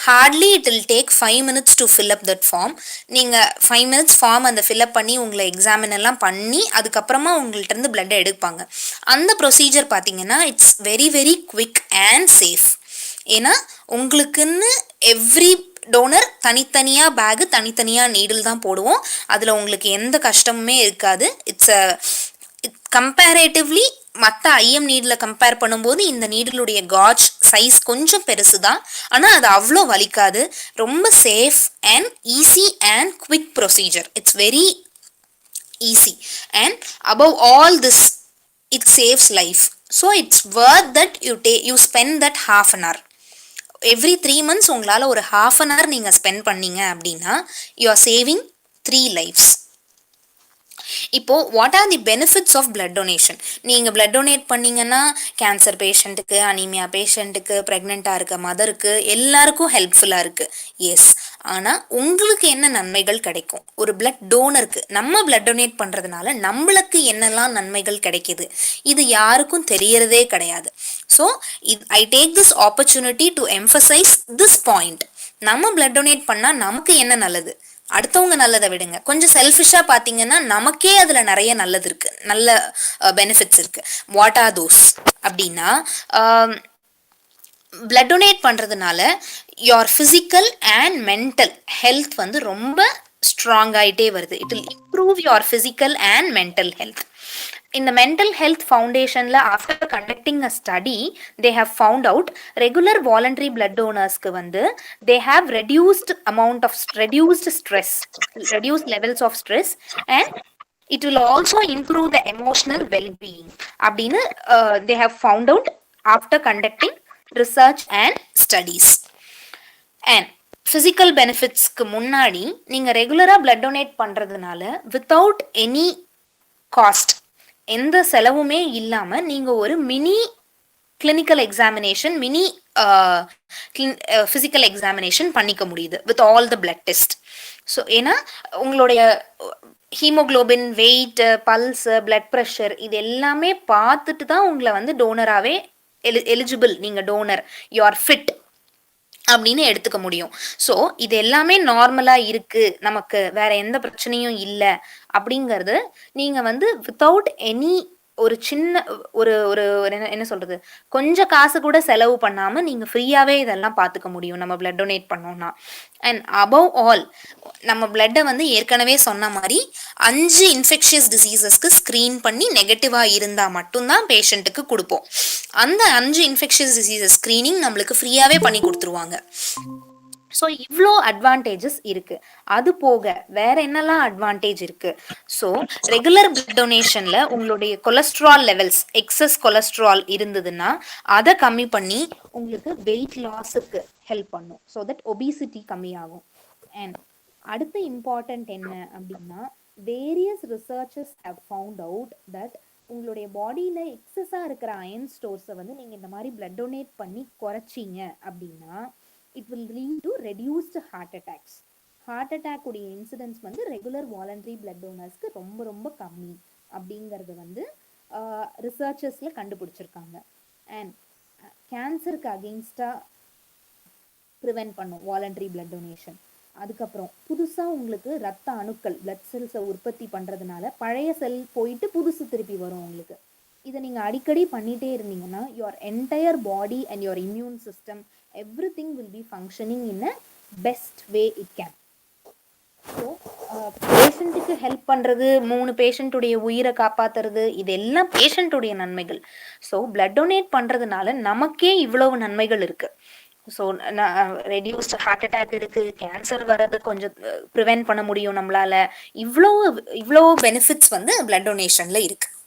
hardly it will take 5 minutes to fill up that form. நீங்கள் 5 minutes ஃபார்ம் அந்த ஃபில்அப் பண்ணி உங்களை எக்ஸாமின் எல்லாம் பண்ணி அதுக்கப்புறமா உங்கள்கிட்ட இருந்து பிளட்டை எடுப்பாங்க. அந்த ப்ரொசீஜர் பார்த்தீங்கன்னா it's very very quick and safe. ஏன்னா உங்களுக்குன்னு எவ்ரி டோனர் தனித்தனியாக பேகு தனித்தனியாக நீடில் தான் போடுவோம். அதில் உங்களுக்கு எந்த கஷ்டமுமே இருக்காது. இட்ஸ் கம்பேரேட்டிவ்லி மற்ற ஐஎம் நீடில் கம்பேர் பண்ணும்போது இந்த நீடிலுடைய காஜ் சைஸ் கொஞ்சம் பெருசு தான். ஆனால் அது அவ்வளோ வலிக்காது. ரொம்ப safe and easy and quick procedure. It's very easy and above all this it saves life. So it's worth that you spend that half an hour. Every 3 months உங்களால் ஒரு half an hour நீங்கள் spend பண்ணீங்க அப்படின்னா you are saving 3 lives. இப்போ what are the benefits of blood donation? நீங்கள் blood donate பண்ணீங்கன்னா cancer பேஷண்ட்டுக்கு, anaemia பேஷண்ட்டுக்கு, ப்ரெக்னெண்ட்டாக இருக்க மதருக்கு எல்லாருக்கும் ஹெல்ப்ஃபுல்லாக இருக்குது. எஸ். ஆனால் உங்களுக்கு என்ன நன்மைகள் கிடைக்கும்? ஒரு பிளட் டோனருக்கு நம்ம பிளட் டொனேட் பண்ணுறதுனால நம்மளுக்கு என்னெல்லாம் நன்மைகள் கிடைக்கிது இது யாருக்கும் தெரியறதே கிடையாது. So I take this opportunity to emphasize this point. நம்ம பிளட் டொனேட் பண்ணால் நமக்கு என்ன நல்லது, அடுத்தவங்க நல்லதை விடுங்க. கொஞ்சம் செல்ஃபிஷாக பார்த்தீங்கன்னா நமக்கே அதில் நிறைய நல்லது இருக்குது, நல்ல பெனிஃபிட்ஸ் இருக்குது. வாட் ஆர் தோஸ் அப்படின்னா பிளட் டொனேட் பண்ணுறதுனால your physical and mental health வந்து ரொம்ப ஸ்ட்ராங் ஆகிட்டே வருது. It will improve your physical and mental health. In the Mental Health Foundation, after conducting a study, they have found out regular voluntary blood donors they have reduced stress, reduced levels of stress, and it will also improve the emotional well-being. They have found out after conducting research and studies. And physical பெனிஃபிட்ஸ்க்கு முன்னாடி நீங்க ரெகுலரா blood donate பண்றதுனால without any cost, எந்த செலவுமே இல்லாம நீங்க ஒரு mini clinical examination, mini physical examination பண்ணிக்க முடியுது with all the blood test. So ஏன்னா உங்களுடைய haemoglobin, weight, pulse, blood pressure இது எல்லாமே பார்த்துட்டு தான் உங்களை வந்து டோனராகவே எலிஜிபிள், நீங்கள் டோனர், யூ ஆர் ஃபிட் அப்படின்னு எடுத்துக்க முடியும். ஸோ இது எல்லாமே நார்மலா இருக்கு, நமக்கு வேற எந்த பிரச்சனையும் இல்லை அப்படிங்கிறது நீங்க வந்து வித்தவுட் எனி ஒரு சின்ன ஒரு ஒரு என்ன சொல்றது, கொஞ்சம் காசு கூட செலவு பண்ணாம நீங்க ஃப்ரீயாவே இதெல்லாம் பார்த்துக்க முடியும் நம்ம பிளட் டொனேட் பண்ணோம்னா. அண்ட் அபவ் ஆல் நம்ம பிளட்டை வந்து ஏற்கனவே சொன்ன மாதிரி 5 இன்ஃபெக்ஷியஸ் டிசீசஸ்க்கு ஸ்கிரீன் பண்ணி நெகட்டிவா இருந்தா மட்டும்தான் பேஷண்ட்டுக்கு கொடுப்போம். அந்த 5 இன்ஃபெக்ஷியஸ் டிசீசஸ் ஸ்கிரீனிங் நம்மளுக்கு ஃப்ரீயாவே பண்ணி கொடுத்துருவாங்க. ஸோ இவ்வளோ அட்வான்டேஜஸ் இருக்கு. அது போக வேற என்னெல்லாம் அட்வான்டேஜ் இருக்கு? ஸோ ரெகுலர் பிளட் டொனேஷன்ல உங்களுடைய கொலஸ்ட்ரால் லெவல்ஸ், எக்ஸஸ் கொலஸ்ட்ரால் இருந்ததுன்னா அதை கம்மி பண்ணி உங்களுக்கு வெயிட் லாஸுக்கு ஹெல்ப் பண்ணும். ஸோ தட் ஒபிசிட்டி கம்மியாகும். அண்ட் அடுத்த இம்பார்ட்டன்ட் என்ன அப்படின்னா, various researchers have found out that உங்களுடைய பாடியில் எக்ஸஸாக இருக்கிற அயன் ஸ்டோர்ஸை வந்து நீங்கள் இந்த மாதிரி பிளட் டொனேட் பண்ணி குறைச்சிங்க அப்படின்னா it will lead to reduced heart attacks. Heart attack உடைய இன்சிடென்ட்ஸ் வந்து ரெகுலர் வாலண்டரி பிளட் டோனர்ஸ்க்கு ரொம்ப ரொம்ப கம்மி அப்படிங்கிறது வந்து ரிசர்ச்சர்ஸில் கண்டுபிடிச்சிருக்காங்க. அண்ட் கேன்சருக்கு அகெயின்ஸ்டாக ப்ரிவென்ட் பண்ணும் வாலண்டரி பிளட் டொனேஷன். அதுக்கப்புறம் புதுசாக உங்களுக்கு ரத்த அணுக்கள், பிளட் செல்ஸை உற்பத்தி பண்ணுறதுனால பழைய செல் போயிட்டு புதுசு திருப்பி வரும் உங்களுக்கு. இதை நீங்கள் அடிக்கடி பண்ணிகிட்டே இருந்தீங்கன்னா your entire body and your immune system, everything will be functioning in a best way it can. So பேஷண்ட்டுக்கு ஹெல்ப் பண்ணுறது, 3 பேஷண்ட்டுடைய உயிரை காப்பாற்றுறது, இதெல்லாம் பேஷண்ட்டுடைய நன்மைகள். ஸோ பிளட் டொனேட் பண்ணுறதுனால நமக்கே இவ்வளவு நன்மைகள் இருக்குது. ஸோ ரெடியூஸ்ட் ஹார்ட் அட்டாக் இருக்குது, கேன்சர் வர்றது கொஞ்சம் ப்ரிவென்ட் பண்ண முடியும் நம்மளால. இவ்வளோ பெனிஃபிட்ஸ் வந்து பிளட் டொனேஷனில் இருக்குது.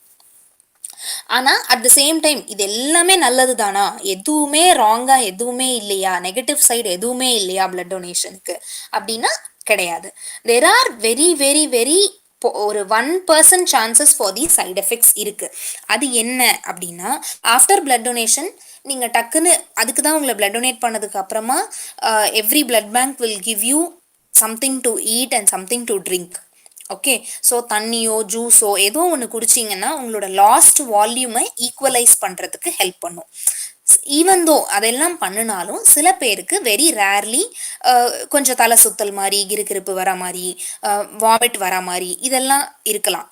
ஆனா அட் த சேம் டைம் இது எல்லாமே நல்லது தானா, எதுவுமே ராங்கா எதுவுமே இல்லையா, நெகட்டிவ் சைடு எதுவுமே இல்லையா பிளட் டொனேஷனுக்கு அப்படின்னா கிடையாது. There are very very very ஒரு 1% chances for the side effects இருக்கு. அது என்ன அப்படின்னா, ஆஃப்டர் பிளட் டொனேஷன் நீங்க டக்குன்னு, அதுக்கு தான் உங்களை பிளட் டொனேட் பண்ணதுக்கு அப்புறமா every blood bank will give you something to eat and something to drink. Okay, so தண்ணியோ ஜூஸோ ஏதோ ஒன்று குடிச்சிங்கன்னா உங்களோட லாஸ்ட் வால்யூமை ஈக்குவலைஸ் பண்ணுறதுக்கு ஹெல்ப் பண்ணும். ஈவன் தோ அதெல்லாம் பண்ணினாலும் சில பேருக்கு வெரி ரேர்லி கொஞ்சம் தலை சுத்தல் மாதிரி, கிறுகிறுப்பு வர மாதிரி, வாமிட் வர மாதிரி இதெல்லாம் இருக்கலாம்.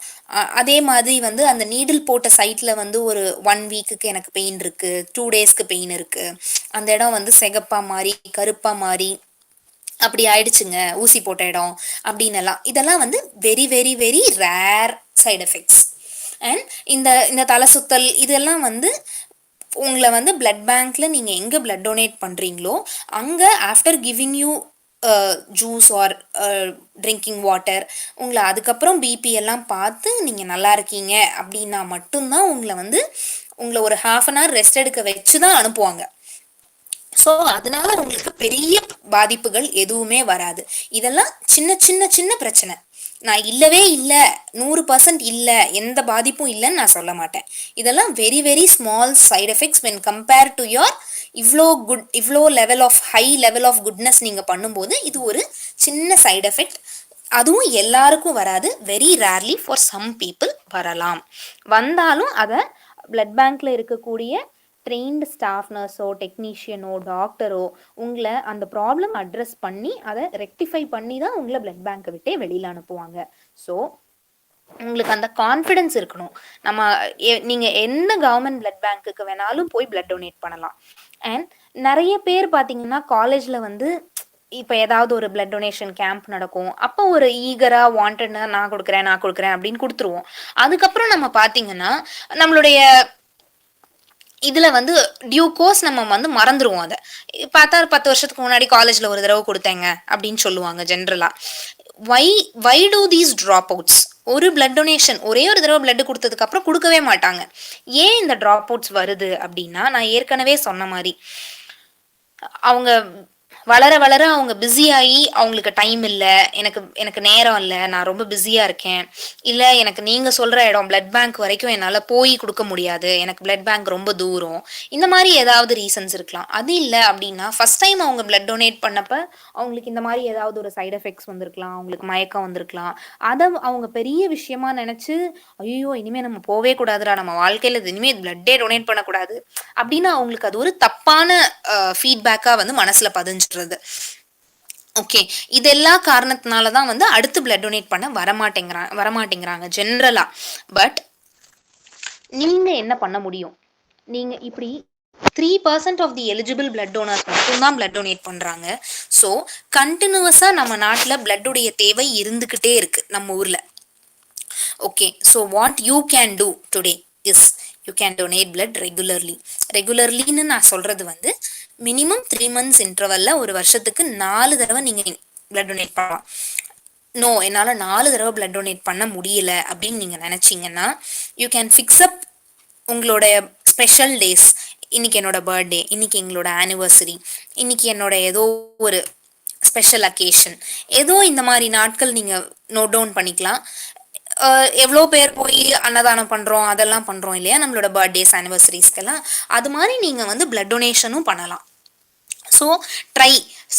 அதே மாதிரி வந்து அந்த நீடில் போட்ட சைட்டில் வந்து ஒரு 1 வீக்குக்கு எனக்கு பெயின் இருக்குது, 2 டேஸ்க்கு பெயின் இருக்குது, அந்த இடம் வந்து சிகப்பா மாதிரி கருப்பா மாதிரி அப்படி ஆயிடுச்சுங்க ஊசி போட்ட இடம் அப்படின்னு எல்லாம், இதெல்லாம் வந்து very very very rare side effects. And இந்த தலை சுத்தல் இதெல்லாம் வந்து உங்களை வந்து பிளட் பேங்க்ல நீங்க எங்க பிளட் டொனேட் பண்றீங்களோ அங்க after giving you juice R drinking water உங்களை அதுக்கப்புறம் பிபி எல்லாம் பார்த்து நீங்கள் நல்லா இருக்கீங்க அப்படின்னா மட்டும்தான் உங்களை ஒரு 1/2 hour ரெஸ்ட் எடுக்க வச்சு தான் அனுப்புவாங்க. ஸோ அதனால உங்களுக்கு பெரிய பாதிப்புகள் எதுவுமே வராது. இதெல்லாம் சின்ன சின்ன சின்ன பிரச்சனை. நான் இல்லவே இல்லை 100% இல்லை எந்த பாதிப்பும் இல்லைன்னு நான் சொல்ல மாட்டேன். இதெல்லாம் very very small side effects when compare to your இவ்வளோ level of high level of goodness நீங்கள் பண்ணும்போது இது ஒரு சின்ன சைட் எஃபெக்ட். அதுவும் எல்லாருக்கும் வராது, very rarely for some people வரலாம். வந்தாலும் அதை பிளட் பேங்க்ல இருக்கக்கூடிய ட்ரெயின்டு ஸ்டாஃப், நர்ஸோ, டெக்னீஷியனோ, டாக்டரோ உங்களை அந்த ப்ராப்ளம் அட்ரஸ் பண்ணி அதை ரெக்டிஃபை பண்ணி தான் உங்களை பிளட் பேங்கை விட்டே வெளியில் அனுப்புவாங்க. ஸோ உங்களுக்கு அந்த கான்ஃபிடென்ஸ் இருக்கணும். நீங்கள் எந்த கவர்மெண்ட் பிளட் பேங்க்குக்கு வேணாலும் போய் பிளட் டொனேட் பண்ணலாம். அண்ட் நிறைய பேர் பார்த்தீங்கன்னா காலேஜில் வந்து இப்போ ஏதாவது ஒரு பிளட் டொனேஷன் கேம்ப் நடக்கும், அப்போ ஒரு ஈகரா வாண்டட்னா நான் கொடுக்குறேன் அப்படின்னு கொடுத்துருவோம். அதுக்கப்புறம் நம்ம பார்த்தீங்கன்னா நம்மளுடைய இதுல வந்து டியூ கோர்ஸ் நம்ம மறந்துடுவோம். அதை பார்த்தா 10 வருஷத்துக்கு முன்னாடி காலேஜ்ல ஒரு தடவை கொடுத்தேங்க அப்படின்னு சொல்லுவாங்க ஜென்ரலா. Why do these drop outs? ஒரு பிளட் டொனேஷன் ஒரே ஒரு தடவை பிளட் கொடுத்ததுக்கு அப்புறம் கொடுக்கவே மாட்டாங்க. ஏன் இந்த ட்ராப் அவுட்ஸ் வருது அப்படின்னா, நான் ஏற்கனவே சொன்ன மாதிரி அவங்க வளர வளர அவங்க பிஸி ஆகி அவங்களுக்கு டைம் இல்லை, எனக்கு எனக்கு நேரம் இல்லை, நான் ரொம்ப பிஸியாக இருக்கேன், இல்லை எனக்கு நீங்கள் சொல்கிற இடம் பிளட் பேங்க் வரைக்கும் என்னால் போய் கொடுக்க முடியாது, எனக்கு பிளட் பேங்க் ரொம்ப தூரம், இந்த மாதிரி ஏதாவது ரீசன்ஸ் இருக்கலாம். அது இல்லை அப்படின்னா ஃபர்ஸ்ட் டைம் அவங்க பிளட் டொனேட் பண்ணப்ப அவங்களுக்கு இந்த மாதிரி ஏதாவது ஒரு சைடு எஃபெக்ட்ஸ் வந்திருக்கலாம், அவங்களுக்கு மயக்கம் வந்திருக்கலாம். அதை அவங்க பெரிய விஷயமா நினச்சி ஐயோ இனிமேல் நம்ம போவே கூடாதுடா, நம்ம வாழ்க்கையில் இனிமேல் பிளட்டே டொனேட் பண்ணக்கூடாது அப்படின்னு அவங்களுக்கு அது ஒரு தப்பான ஃபீட்பேக்காக வந்து மனசில் பதிஞ்சிடுறது. ஓகே, இதெல்லா காரணத்தினாலதான் வந்து அடுத்து பிளட் டொனேட் பண்ண வரமாட்டேங்கிறாங்க ஜென்ரலா. பட் நீங்க என்ன பண்ண முடியும்? நீங்க இப்படி 3% of the eligible blood donors மட்டும்தான் பிளட் டொனேட் பண்றாங்க. ஸோ கண்டினியூஸா நம்ம நாட்டில் பிளட்டுடைய தேவை இருந்துகிட்டே இருக்கு நம்ம ஊர்ல. Okay, so what you can do today is you can donate blood ரெகுலர்லின்னு நான் சொல்றது வந்து மினிமம் 3 months இன்டர்வல்ல ஒரு வருஷத்துக்கு 4 தடவை நீங்க பிளட் டொனேட் பண்ணலாம். நோ, என்னால் 4 தடவை பிளட் டொனேட் பண்ண முடியல அப்படின்னு நீங்க நினைச்சீங்கன்னா யூ கேன் ஃபிக்ஸ் அப் உங்களோட ஸ்பெஷல் டேஸ். இன்னைக்கு என்னோட பர்த்டே, இன்னைக்கு எங்களோட ஆனிவர்சரி, இன்னைக்கு என்னோட ஏதோ ஒரு ஸ்பெஷல் அக்கேஷன், ஏதோ இந்த மாதிரி நாட்கள் நீங்க நோட் டவுன் பண்ணிக்கலாம். எவ்வளோ பேர் போய் அன்னதானம் பண்ணுறோம் அதெல்லாம் பண்ணுறோம் இல்லையா நம்மளோட பர்த்டேஸ் ஆனிவர்சரிஸ்க்கெல்லாம், அது மாதிரி நீங்கள் வந்து பிளட் டொனேஷனும் பண்ணலாம். So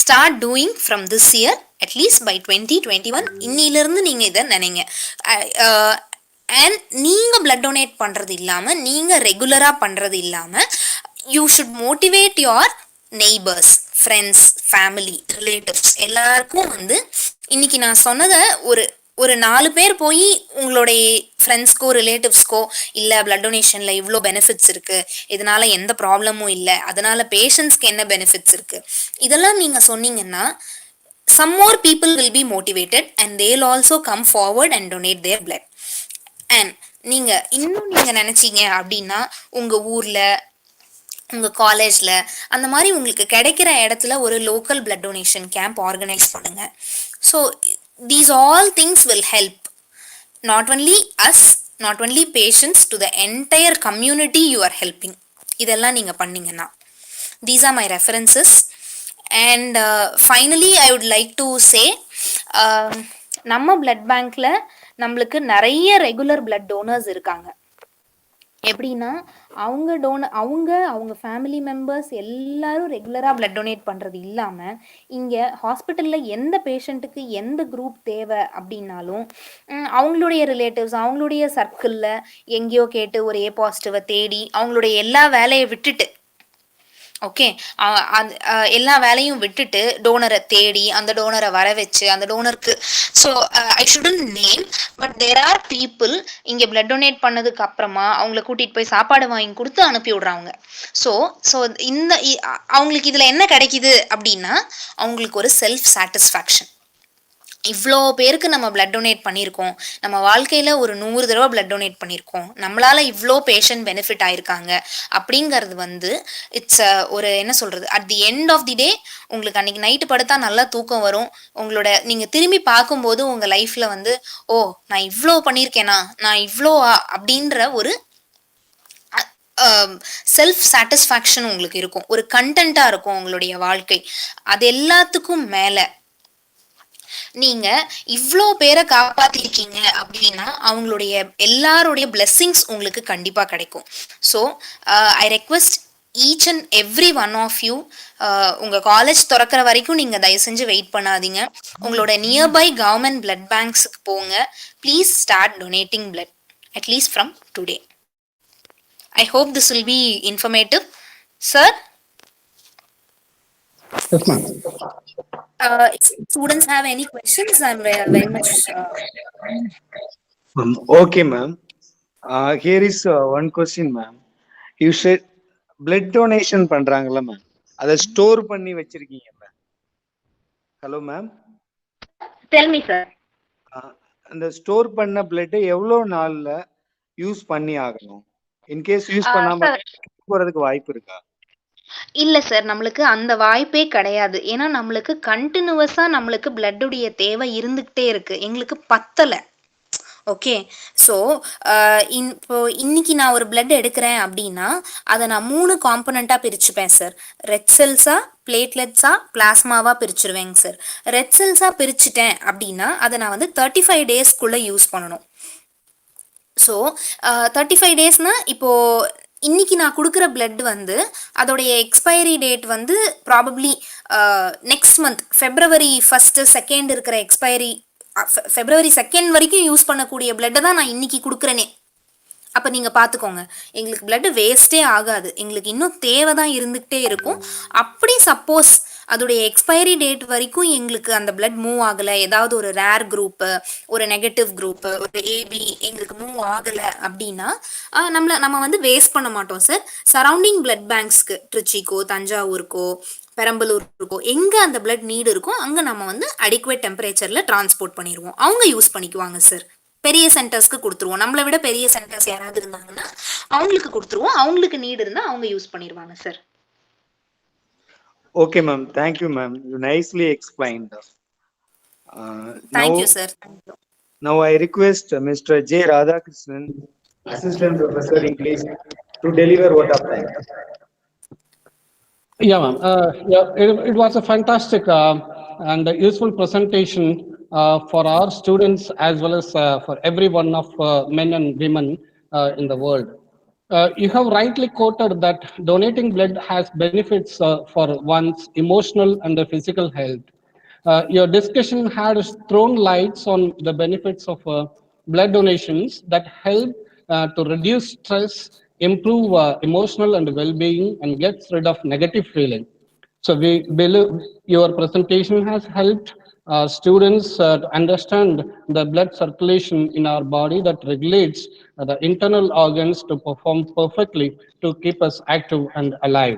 start doing from this year at least by 2021. இன்னிலிருந்து நீங்கள் இதை நினைங்க. அண்ட் நீங்கள் பிளட் டொனேட் பண்ணுறது இல்லாமல், நீங்கள் ரெகுலராக பண்ணுறது இல்லாமல், you should motivate your neighbours, friends, family, relatives எல்லாருக்கும் வந்து இன்னைக்கு நான் சொன்னதை ஒரு 4 பேர் போய் உங்களுடைய ஃப்ரெண்ட்ஸ்க்கோ ரிலேட்டிவ்ஸ்க்கோ இல்லை பிளட் டொனேஷனில் இவ்வளோ பெனிஃபிட்ஸ் இருக்குது, இதனால எந்த ப்ராப்ளமும் இல்லை, அதனால பேஷண்ட்ஸ்க்கு என்ன பெனிஃபிட்ஸ் இருக்குது, இதெல்லாம் நீங்கள் சொன்னீங்கன்னா some more people will be motivated and they'll also come forward and donate their blood. And நீங்க நினைச்சீங்க அப்படின்னா உங்க ஊர்ல, உங்க காலேஜ்ல, அந்த மாதிரி உங்களுக்கு கிடைக்கிற இடத்துல ஒரு local blood donation camp organise பண்ணுங்க. So these all things will help not only us, not only patients, to the entire community you are helping. இதெல்லாம் நீங்க பண்ணீங்கன்னா these are my references. And finally I would like to say நம்ம blood பேங்க்ல நம்மளுக்கு நிறைய regular blood donors இருக்காங்க. எப்படின்னா அவங்க ஃபேமிலி மெம்பர்ஸ் எல்லாரும் ரெகுலராக பிளட் டொனேட் பண்ணுறது இல்லாமல் இங்கே ஹாஸ்பிட்டலில் எந்த பேஷண்ட்டுக்கு எந்த குரூப் தேவை அப்படின்னாலும் அவங்களுடைய ரிலேட்டிவ்ஸ், அவங்களுடைய சர்க்கிளில் எங்கேயோ கேட்டு ஒரு ஏ பாசிட்டிவை தேடி அவங்களுடைய எல்லா வேலையை விட்டுட்டு, ஓகே, எல்லா வேலையும் விட்டுட்டு டோனரை தேடி அந்த டோனரை வர வச்சு அந்த டோனருக்கு, so I shouldn't name, but there are people இங்கே பிளட் டொனேட் பண்ணதுக்கு அப்புறமா அவங்கள கூட்டிகிட்டு போய் சாப்பாடு வாங்கி கொடுத்து அனுப்பி விடுறாங்க. ஸோ அவங்களுக்கு இதில் என்ன கிடைக்குது அப்படின்னா அவங்களுக்கு ஒரு செல்ஃப் சாட்டிஸ்ஃபேக்ஷன். இவ்வளோ பேருக்கு நம்ம பிளட் டொனேட் பண்ணியிருக்கோம், நம்ம வாழ்க்கையில் ஒரு 100 தடவை பிளட் டொனேட் பண்ணியிருக்கோம், நம்மளால் இவ்வளோ பேஷண்ட் பெனிஃபிட் ஆயிருக்காங்க அப்படிங்கிறது வந்து இட்ஸ் ஒரு என்ன சொல்கிறது, at the end of the day உங்களுக்கு அன்றைக்கி நைட்டு படுத்தா நல்லா தூக்கம் வரும். நீங்கள் திரும்பி பார்க்கும்போது உங்கள் லைஃப்பில் வந்து ஓ நான் இவ்வளோ பண்ணியிருக்கேனா, நான் இவ்வளோ அப்படின்ற ஒரு செல்ஃப் சாட்டிஸ்ஃபேக்ஷன் உங்களுக்கு இருக்கும், ஒரு கண்டென்ட்டாக இருக்கும் உங்களுடைய வாழ்க்கை. அது எல்லாத்துக்கும் மேலே நீங்க இவ்வளோ பேரை காப்பாத்திருக்கீங்க அப்படின்னா அவங்களுடைய எல்லாருடைய பிளெஸ்ஸிங்ஸ் உங்களுக்கு கண்டிப்பா கிடைக்கும். So I request each and every one of you, உங்க காலேஜ் திறக்கிற வரைக்கும் நீங்க தயவு செஞ்சு வெயிட் பண்ணாதீங்க. உங்களோட நியர்பை கவர்மெண்ட் பிளட் பேங்க்ஸுக்கு போங்க. Please start donating blood at least from today. I hope this will be informative. Sir, if students have any questions, I'm very much okay ma'am. Here is one question ma'am. You said blood donation பண்றாங்கல ma'am, அதை store பண்ணி வச்சிருக்கீங்க ma'am. Hello ma'am. Tell me sir. அந்த store பண்ண blood எவ்வளவு நாள்ல use பண்ணி ஆகணும்? In case use பண்ணாம போறதுக்கு வாய்ப்பு இருக்கா? இல்ல சார், நம்மளுக்கு அந்த வாய்ப்பே கிடையாது. ஏன்னா நம்மளுக்கு கண்டினியூவஸா நம்மளுக்கு பிளட்டுடைய தேவை இருந்துகிட்டே இருக்கு, எங்களுக்கு பத்தல. ஓகே. ஸோ இப்போ இன்னைக்கு நான் ஒரு பிளட் எடுக்கிறேன் அப்படின்னா அதை நான் 3 காம்பனண்ட்டாக பிரிச்சுப்பேன் சார். ரெட் செல்ஸா, பிளேட்லெட்ஸா, பிளாஸ்மாவா பிரிச்சிருவேங்க சார். ரெட் செல்ஸா பிரிச்சுட்டேன் அப்படின்னா அதை நான் வந்து 35 டேஸ்க்குள்ளே யூஸ் பண்ணணும். ஸோ 35 டேஸ்னால் இப்போது இன்னைக்கு நான் கொடுக்குற பிளட் வந்து அதோடைய எக்ஸ்பைரி டேட் வந்து probably next month February 1st 2nd இருக்கிற எக்ஸ்பைரி February 2nd வரைக்கும் யூஸ் பண்ணக்கூடிய பிளட்டை தான் நான் இன்னைக்கு கொடுக்குறேனே. அப்போ நீங்கள் பார்த்துக்கோங்க, எங்களுக்கு பிளட்டு வேஸ்ட்டே ஆகாது, எங்களுக்கு இன்னும் தேவை தான் இருந்துகிட்டே இருக்கும். அப்படி சப்போஸ் அதோடைய எக்ஸ்பைரி டேட் வரைக்கும் எங்களுக்கு அந்த பிளட் மூவ் ஆகலை, ஏதாவது ஒரு ரேர் குரூப்பு, ஒரு நெகட்டிவ் குரூப்பு, ஒரு ஏபி எங்களுக்கு மூவ் ஆகலை அப்படின்னா நம்ம வந்து வேஸ்ட் பண்ண மாட்டோம் சார். சரௌண்டிங் பிளட் பேங்க்ஸ்க்கு திருச்சிக்கோ, தஞ்சாவூருக்கோ, பெரம்பலூருக்கோ எங்கே அந்த பிளட் நீடு இருக்கோ அங்கே நம்ம வந்து அடிக்குவேட் டெம்பரேச்சரில் டிரான்ஸ்போர்ட் பண்ணிடுவோம். அவங்க யூஸ் பண்ணிக்குவாங்க சார். பெரிய சென்டர்ஸ்க்கு கொடுத்துருவோம். நம்மளை விட பெரிய சென்டர்ஸ் யாராவது இருந்தாங்கன்னா அவங்களுக்கு கொடுத்துருவோம். அவங்களுக்கு நீடு இருந்தால் அவங்க யூஸ் பண்ணிடுவாங்க sir. Okay, ma'am. Thank you, ma'am. You nicely explained. Thank you, sir. Now I request Mr. J. Radhakrishnan, Assistant Professor English, to deliver word of thanks. Yeah, ma'am. It was a fantastic and useful presentation for our students as well as for every one of men and women in the world. You have rightly quoted that donating blood has benefits for one's emotional and physical health. Your discussion had thrown lights on the benefits of blood donations that help to reduce stress, improve emotional and well-being, and gets rid of negative feeling. So we believe your presentation has helped students to understand the blood circulation in our body that regulates the internal organs to perform perfectly to keep us active and alive.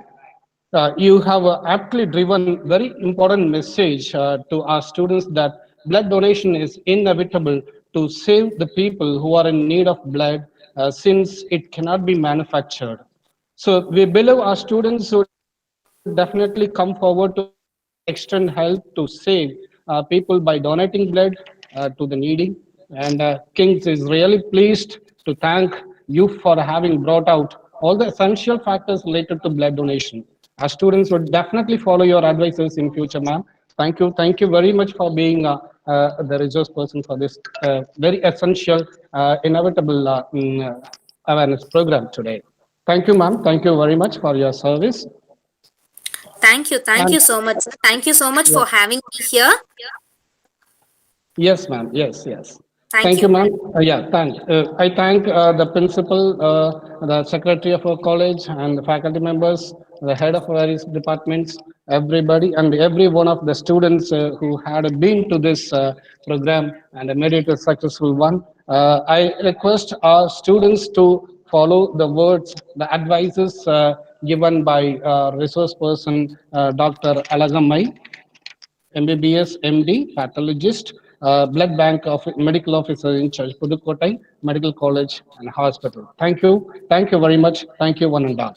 You have aptly driven very important message to our students that blood donation is inevitable to save the people who are in need of blood since it cannot be manufactured. So we believe our students would definitely come forward to extend help to save people by donating blood to the needy. And Kings is really pleased to thank you for having brought out all the essential factors related to blood donation. Our students would definitely follow your advices in future, ma'am. Thank you. Thank you very much for being the resource person for this very essential, inevitable awareness program today. Thank you, ma'am. Thank you very much for your service. Thank you so much. Thank you so much for having me here. Yes, ma'am. Yes. Thank you, you. ma'am. I thank the principal, the secretary of our college, and the faculty members, the head of various departments, everybody, and every one of the students who had been to this program and made it a successful one. I request our students to follow the words, the advices given by resource person Dr. Alagammai, MBBS, MD, pathologist, blood bank of medical officer in charge, Pudukkottai Medical College and Hospital. Thank you very much. Thank you, one and all.